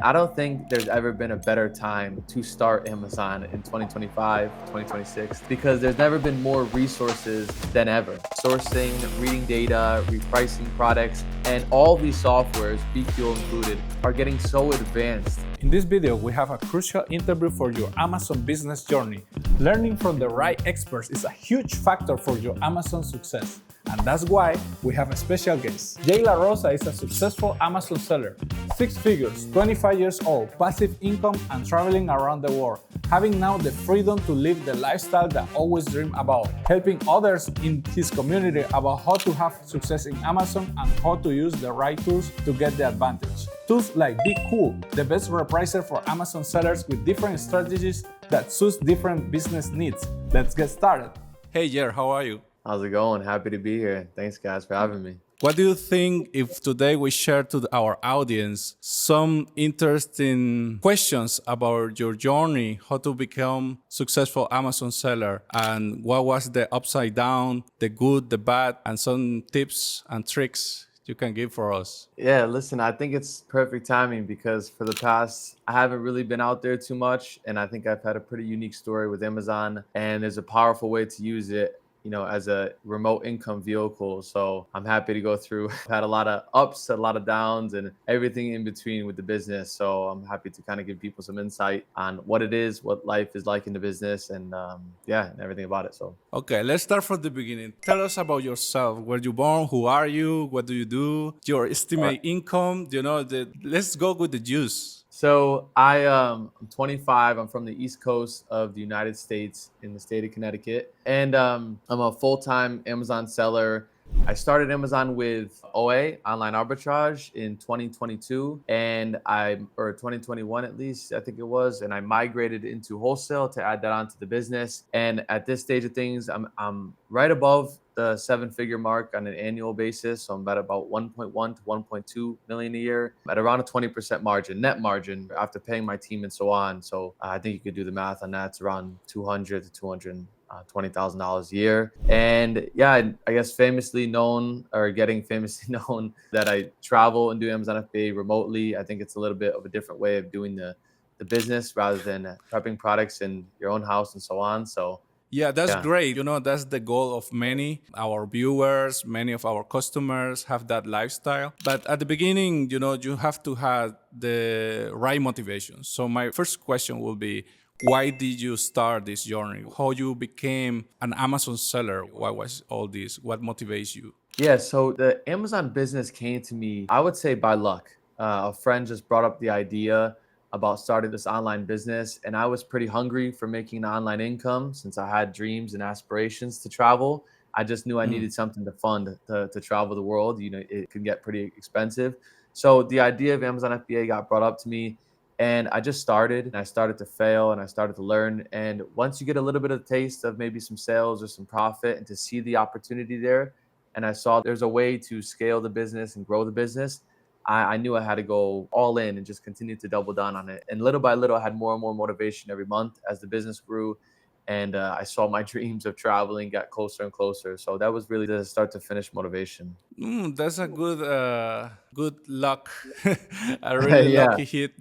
I don't think there's ever been a better time to start Amazon in 2025, 2026, because there's never been more resources than ever. Sourcing, reading data, repricing products, and all these softwares, BQool included, are getting so advanced. In this video, we have a crucial interview for your Amazon business journey. Learning from the right experts is a huge factor for your Amazon success. And that's why we have a special guest. Jay Larosa is a successful Amazon seller. 6 figures, 25 years old, passive income, and traveling around the world, having now the freedom to live the lifestyle that always dreamed about, helping others in his community about how to have success in Amazon and how to use the right tools to get the advantage. Tools like BQool, the best repricer for Amazon sellers with different strategies that suits different business needs. Let's get started. Hey Jer, how are you? How's it going? Happy to be here. Thanks, guys, for having me. What do you think if today we share to our audience some interesting questions about your journey, how to become successful Amazon seller, and what was the upside down, the good, the bad, and some tips and tricks you can give for us? Yeah, listen, I think it's perfect timing because for the past, I haven't really been out there too much. And I think I've had a pretty unique story with Amazon, and there's a powerful way to use it, as a remote income vehicle. So I'm happy to go through. I've had a lot of ups, a lot of downs, and everything in between with the business. So I'm happy to kind of give people some insight on what it is, what life is like in the business, and and everything about it. So Okay, let's start from the beginning. Tell us about yourself. Where you born? Who are you? What do you do? Your estimate income? Let's go with the juice. So I'm 25. I'm from the East Coast of the United States in the state of Connecticut, and I'm a full-time Amazon seller. I started Amazon with OA, online arbitrage, in 2022, or 2021 at least, I think it was, and I migrated into wholesale to add that onto the business. And at this stage of things, I'm right above the 7-figure mark on an annual basis. So I'm at about 1.1 to 1.2 million a year at around a 20% margin, net margin after paying my team and so on. So I think you could do the math on that. It's around 200 to 220,000 dollars a year. And yeah, I guess famously known, or getting famously known, that I travel and do Amazon FBA remotely. I think it's a little bit of a different way of doing the business rather than prepping products in your own house and so on. So Yeah, that's yeah. great. That's the goal of many our viewers, many of our customers have that lifestyle. But at the beginning, you have to have the right motivation. So my first question will be, why did you start this journey? How you became an Amazon seller? Why was all this? What motivates you? Yeah, so the Amazon business came to me, I would say, by luck. A friend just brought up the idea about starting this online business, and I was pretty hungry for making an online income since I had dreams and aspirations to travel. I just knew I needed something to fund to travel the world. It could get pretty expensive. So the idea of Amazon FBA got brought up to me, and I just started, and I started to fail, and I started to learn. And once you get a little bit of taste of maybe some sales or some profit, and to see the opportunity there, and I saw there's a way to scale the business and grow the business, I knew I had to go all in and just continue to double down on it. And little by little, I had more and more motivation every month as the business grew. And I saw my dreams of traveling get closer and closer. So that was really the start to finish motivation. That's a good luck, a really Yeah. lucky hit.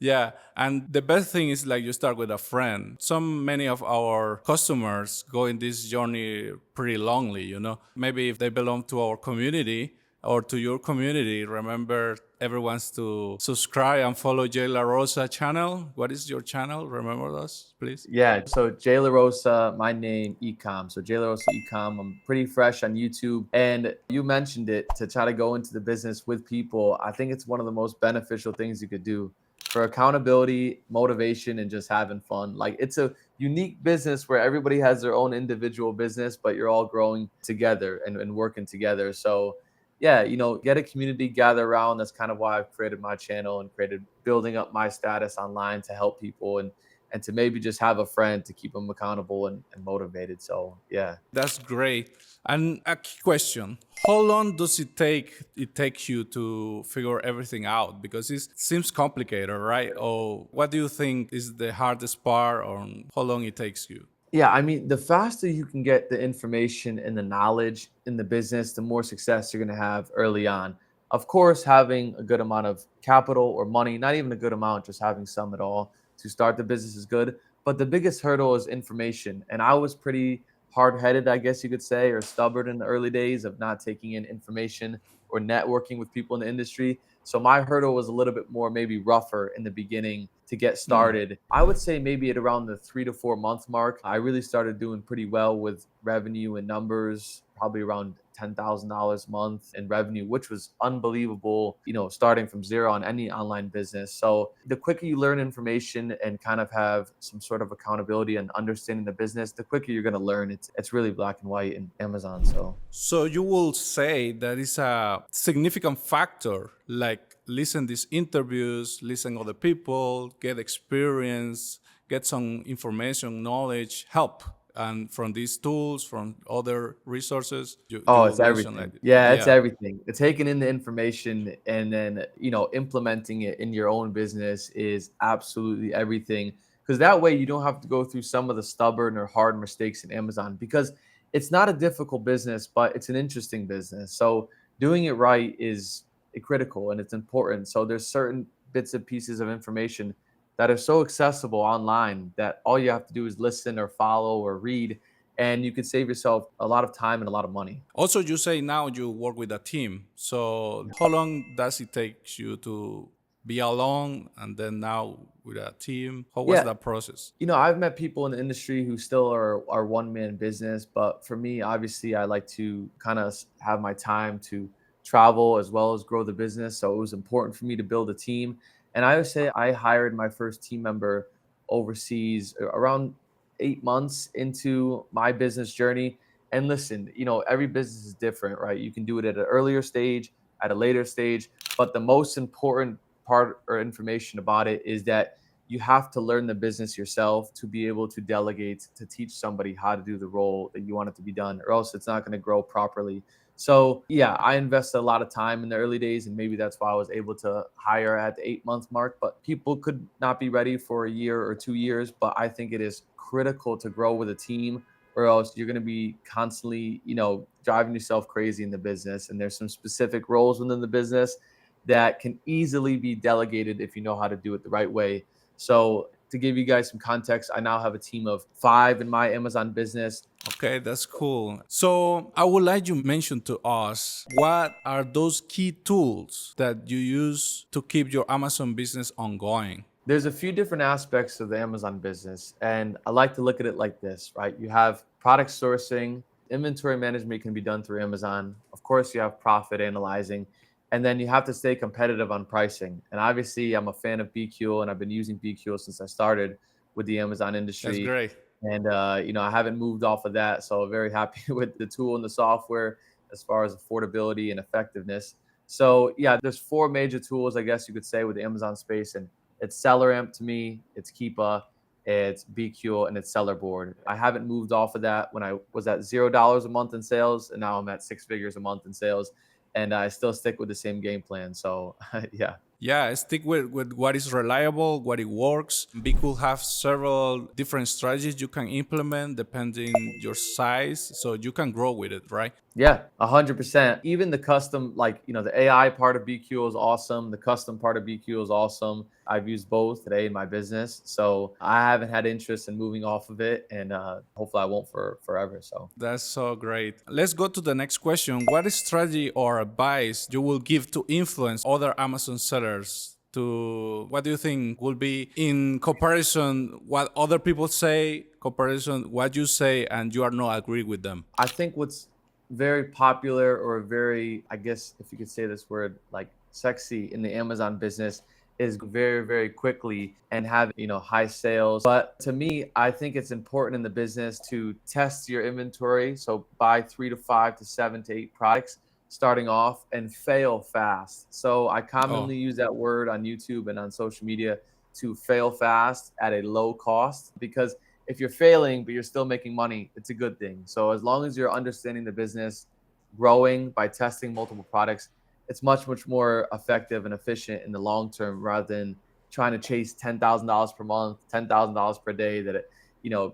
Yeah, and the best thing is like you start with a friend. Many of our customers go in this journey pretty lonely. Maybe if they belong to our community or to your community, remember everyone's to subscribe and follow Jay Larosa channel. What is your channel? Remember us, please. Yeah. So Jay Larosa, my name, Ecom. So Jay Larosa Ecom. I'm pretty fresh on YouTube. And you mentioned it, to try to go into the business with people. I think it's one of the most beneficial things you could do for accountability, motivation, and just having fun. Like, it's a unique business where everybody has their own individual business, but you're all growing together and working together. So yeah, get a community, gather around. That's kind of why I've created my channel and created building up my status online to help people, and to maybe just have a friend to keep them accountable and motivated. So yeah. That's great. And a key question: how long does it take you to figure everything out? Because it seems complicated, right? Or what do you think is the hardest part, or how long it takes you? Yeah, I mean, the faster you can get the information and the knowledge in the business, the more success you're going to have early on. Of course, having a good amount of capital or money, not even a good amount, just having some at all to start the business is good. But the biggest hurdle is information. And I was pretty hard headed, I guess you could say, or stubborn in the early days of not taking in information or networking with people in the industry. So my hurdle was a little bit more maybe rougher in the beginning to get Mm. started. I would say maybe at around the 3 to 4 month mark, I really started doing pretty well with revenue and numbers, probably around $10,000 a month in revenue, which was unbelievable, starting from zero on any online business. So the quicker you learn information and kind of have some sort of accountability and understanding the business, the quicker you're going to learn. It's really black and white in Amazon. So So you will say that is a significant factor, like listen these interviews, listen other people, get experience, get some information, knowledge, help, and from these tools, from other resources, you oh, will it's mention like everything. Yeah, it's yeah. everything. Taking in the information and then, implementing it in your own business is absolutely everything. Because that way you don't have to go through some of the stubborn or hard mistakes in Amazon because it's not a difficult business, but it's an interesting business. So doing it right is critical and it's important. So there's certain bits and pieces of information that are so accessible online that all you have to do is listen or follow or read and you could save yourself a lot of time and a lot of money. Also, you say now you work with a team. So how long does it take you to be alone and then now with a team? How was Yeah, that process? I've met people in the industry who still are one man business, but for me, obviously, I like to kind of have my time to travel as well as grow the business. So it was important for me to build a team. And I would say I hired my first team member overseas around 8 months into my business journey. And listen, every business is different, right? You can do it at an earlier stage, at a later stage, but the most important part or information about it is that you have to learn the business yourself to be able to delegate to teach somebody how to do the role that you want it to be done or else it's not going to grow properly. So yeah, I invested a lot of time in the early days and maybe that's why I was able to hire at the 8 month mark, but people could not be ready for a year or 2 years. But I think it is critical to grow with a team or else you're going to be constantly driving yourself crazy in the business. And there's some specific roles within the business that can easily be delegated if you know how to do it the right way. So to give you guys some context, I now have a team of 5 in my Amazon business. Okay, that's cool. So I would like you to mention to us what are those key tools that you use to keep your Amazon business ongoing? There's a few different aspects of the Amazon business, and I like to look at it like this, right? You have product sourcing, inventory management can be done through Amazon. Of course, you have profit analyzing, and then you have to stay competitive on pricing. And obviously, I'm a fan of BQool, and I've been using BQool since I started with the Amazon That's industry. great. And I haven't moved off of that, so very happy with the tool and the software as far as affordability and effectiveness. So yeah, there's 4 major tools, I guess you could say, with the Amazon space, and it's SellerAmp to me, it's Keepa, it's BQool, and it's Sellerboard. I haven't moved off of that when I was at $0 a month in sales, and now I'm at 6 figures a month in sales, and I still stick with the same game plan. So yeah. Yeah, stick with what is reliable, what it works. We could have several different strategies you can implement depending your size, so you can grow with it, right? Yeah, 100%. Even the custom, like, the AI part of BQ is awesome. The custom part of BQ is awesome. I've used both today in my business. So I haven't had interest in moving off of it. And hopefully I won't for forever. So That's so great. Let's go to the next question. What strategy or advice you will give to influence other Amazon sellers to what do you think will be in comparison what other people say, comparison what you say and you are not agree with them? I think what's very popular or very, I guess, if you could say this word, like sexy in the Amazon business is very, very quickly and have, high sales. But to me, I think it's important in the business to test your inventory. So buy 3 to 5 to 7 to 8 products starting off and fail fast. So I Oh, commonly use that word on YouTube and on social media to fail fast at a low cost because if you're failing but you're still making money, it's a good thing. So as long as you're understanding the business, growing by testing multiple products, it's much more effective and efficient in the long term rather than trying to chase $10,000 per month, $10,000 per day that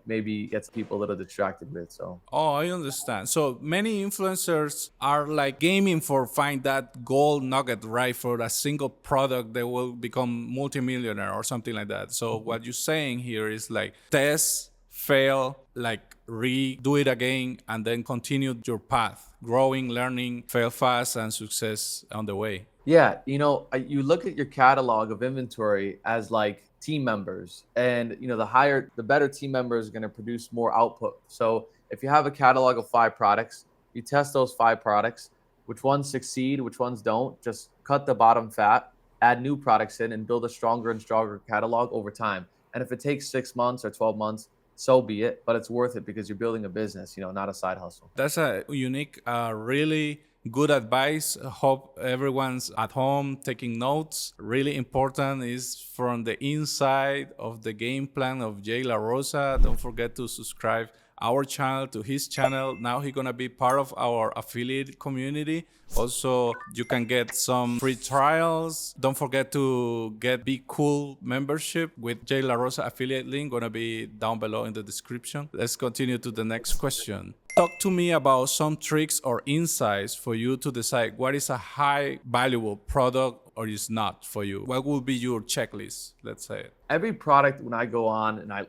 maybe gets people a little distracted with. So Oh, I understand. So many influencers are like gaming for find that gold nugget, right? For a single product, they will become multimillionaire or something like that. So what you're saying here is like test, fail, like redo it again, and then continue your path, growing, learning, fail fast, and success on the way. yeah, you look at your catalog of inventory as like team members, and the better team member is going to produce more output. So if you have a catalog of 5 products, you test those 5 products, which ones succeed, which ones don't. Just cut the bottom fat, add new products in, and build a stronger and stronger catalog over time. And if it takes 6 months or 12 months, so be it. But it's worth it because you're building a business, not a side hustle. That's a unique, really good advice. Hope everyone's at home taking notes. Really important is from the inside of the game plan of Jay Larosa. Don't forget to subscribe our channel to his channel. Now he's gonna be part of our affiliate community. Also, you can get some free trials. Don't forget to get BQool membership with Jay Larosa affiliate link. Gonna be down below in the description. Let's continue to the next question. Talk to me about some tricks or insights for you to decide what is a high valuable product or is not for you. What will be your checklist? Let's say it. Every product, when I go on and I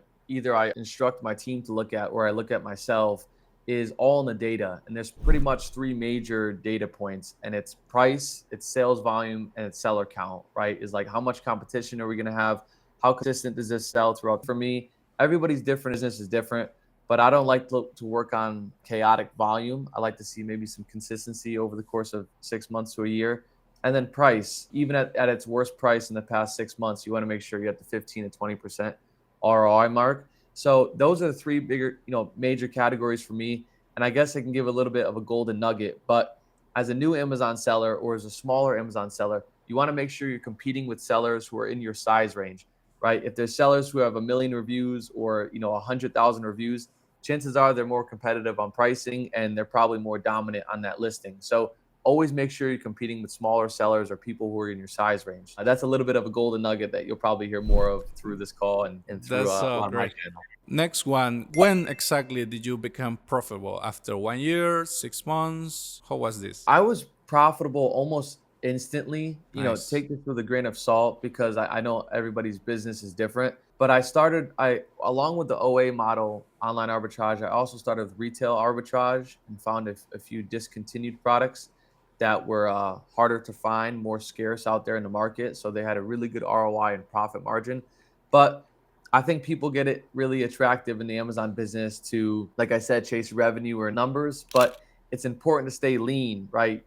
instruct my team to look at, or I look at myself, is all in the data. And there's pretty much 3 major data points, and it's price, it's sales volume, and it's seller count, right? Is like, how much competition are we going to have? How consistent does this sell throughout? For me, everybody's different, business is different, but I don't like to work on chaotic volume. I like to see maybe some consistency over the course of 6 months to a year. And then price, even at its worst price in the past 6 months, you want to make sure you're at the 15 to 20% ROI mark. So those are the 3 bigger, major categories for me. And I guess I can give a little bit of a golden nugget, but as a new Amazon seller or as a smaller Amazon seller, you want to make sure you're competing with sellers who are in your size range, right? If there's sellers who have 1 million reviews or, 100,000 reviews, chances are they're more competitive on pricing and they're probably more dominant on that listing. So always make sure you're competing with smaller sellers or people who are in your size range. That's a little bit of a golden nugget that you'll probably hear more of through this call and through That's a so lot of my great. channel. Next one. When exactly did you become profitable? After 1 year, 6 months? How was this? I was profitable almost instantly. Nice. Take this with a grain of salt because I know everybody's business is different. But along with the OA model, online arbitrage, I also started with retail arbitrage and found a few discontinued products that were harder to find, more scarce out there in the market. So they had a really good ROI and profit margin. But I think people get it really attractive in the Amazon business to, like I said, chase revenue or numbers, but it's important to stay lean, right?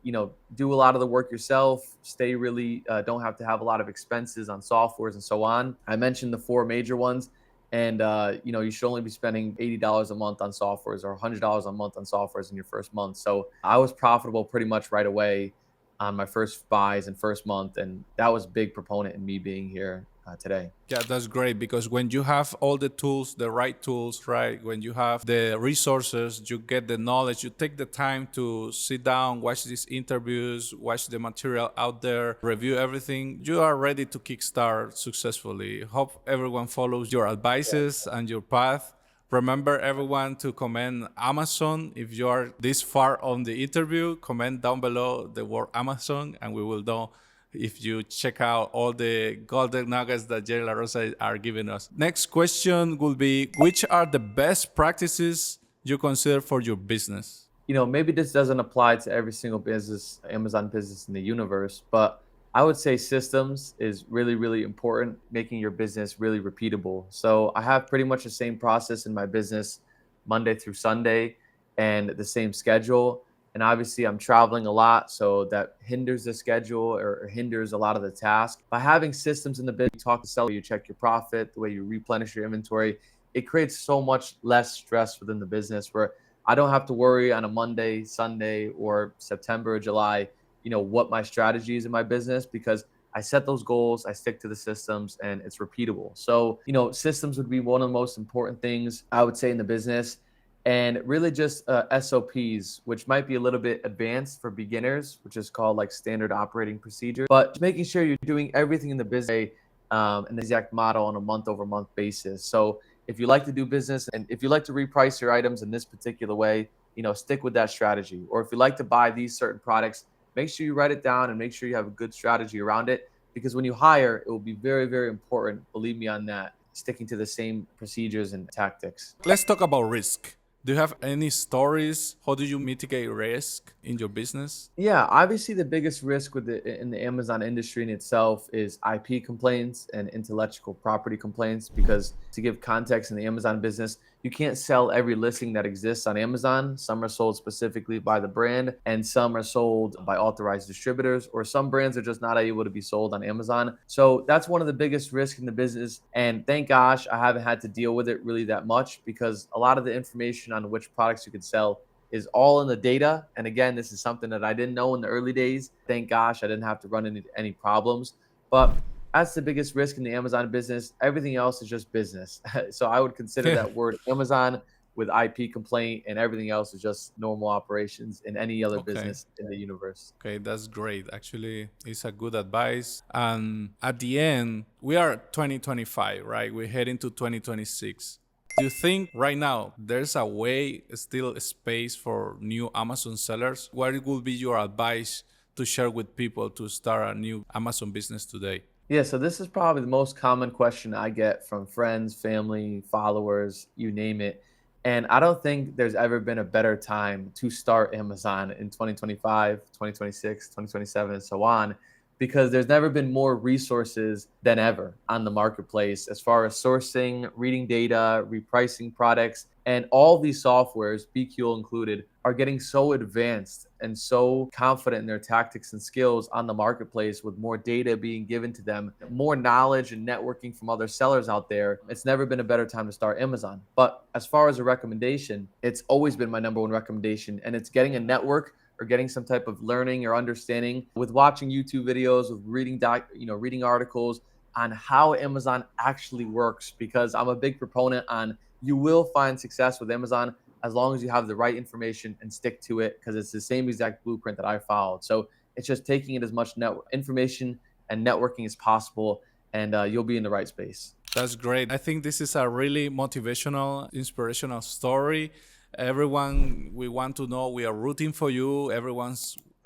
Do a lot of the work yourself, stay really, don't have to have a lot of expenses on softwares and so on. I mentioned the 4 major ones, and you should only be spending $80 a month on softwares or $100 a month on softwares in your first month. So I was profitable pretty much right away on my first buys and first month, and that was a big proponent in me being here today. Yeah, that's great because when you have all the tools, the right tools, right? When you have the resources, you get the knowledge, you take the time to sit down, watch these interviews, watch the material out there, review everything. You are ready to kickstart successfully. Hope everyone follows your advices and your path. Remember everyone to comment Amazon. If you are this far on the interview, comment down below the word Amazon and we will know if you check out all the golden nuggets that Jay Larosa are giving us. Next question will be, which are the best practices you consider for your business? Maybe this doesn't apply to every single business, Amazon business in the universe, but I would say systems is really, really important, making your business really repeatable. So I have pretty much the same process in my business Monday through Sunday and the same schedule. And obviously I'm traveling a lot, so that hinders the schedule or hinders a lot of the tasks. By having systems in the business, you talk to sellers, you check your profit, the way you replenish your inventory, it creates so much less stress within the business where I don't have to worry on a Monday, Sunday, or September or July, what my strategy is in my business because I set those goals, I stick to the systems, and it's repeatable. So, systems would be one of the most important things I would say in the business. And really just SOPs, which might be a little bit advanced for beginners, which is called like standard operating procedure, but just making sure you're doing everything in the business in the exact model on a month over month basis. So if you like to do business and if you like to reprice your items in this particular way, stick with that strategy. Or if you like to buy these certain products, make sure you write it down and make sure you have a good strategy around it. Because when you hire, it will be very, very important. Believe me on that. Sticking to the same procedures and tactics. Let's talk about risk. Do you have any stories? How do you mitigate risk in your business? Yeah, obviously the biggest risk in the Amazon industry in itself is IP complaints and intellectual property complaints. Because to give context in the Amazon business, you can't sell every listing that exists on Amazon. Some are sold specifically by the brand, and some are sold by authorized distributors, or some brands are just not able to be sold on Amazon. So that's one of the biggest risks in the business. And thank gosh, I haven't had to deal with it really that much, because a lot of the information on which products you could sell is all in the data. And again, this is something that I didn't know in the early days. Thank gosh, I didn't have to run into any problems. But that's the biggest risk in the Amazon business. Everything else is just business. So I would consider that word Amazon with IP complaint, and everything else is just normal operations in any other business in the universe. Okay, that's great. Actually, it's a good advice. And at the end, we are 2025, right? We're heading to 2026. Do you think right now there's a way, still space for new Amazon sellers? What would be your advice to share with people to start a new Amazon business today? Yeah, so this is probably the most common question I get from friends, family, followers, you name it. And I don't think there's ever been a better time to start Amazon in 2025, 2026, 2027, and so on, because there's never been more resources than ever on the marketplace as far as sourcing, reading data, repricing products, and all these softwares, BQool included, are getting so advanced and so confident in their tactics and skills on the marketplace, with more data being given to them, more knowledge and networking from other sellers out there. It's never been a better time to start Amazon. But as far as a recommendation, it's always been my number one recommendation, and it's getting a network or getting some type of learning or understanding with watching YouTube videos, with reading articles on how Amazon actually works. Because I'm a big proponent on, you will find success with Amazon as long as you have the right information and stick to it, because it's the same exact blueprint that I followed. So it's just taking it as much information and networking as possible, and you'll be in the right space. That's great. I think this is a really motivational, inspirational story. Everyone, we want to know, we are rooting for you.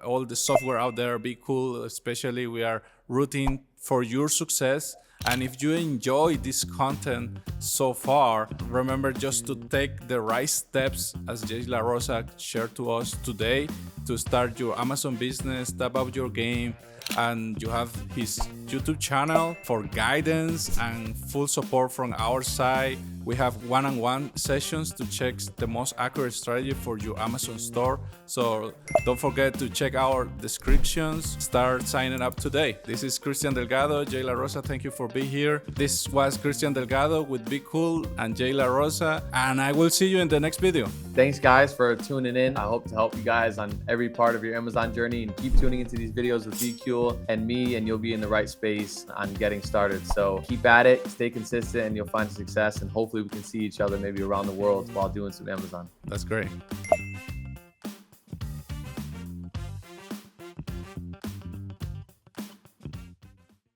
All the software out there, BQool especially, we are rooting for your success. And if you enjoy this content so far, remember just to take the right steps, as Jay Larosa shared to us today, to start your Amazon business, step up your game. And you have his YouTube channel for guidance and full support from our side. We have one-on-one sessions to check the most accurate strategy for your Amazon store. So don't forget to check our descriptions. Start signing up today. This is Christian Delgado. Jay Larosa, thank you for being here. This was Christian Delgado with BQool and Jay Larosa, and I will see you in the next video. Thanks guys for tuning in. I hope to help you guys on every part of your Amazon journey, and keep tuning into these videos with BQool and me, and you'll be in the right space on getting started. So keep at it, stay consistent, and you'll find success. And hopefully we can see each other maybe around the world while doing some Amazon. That's great.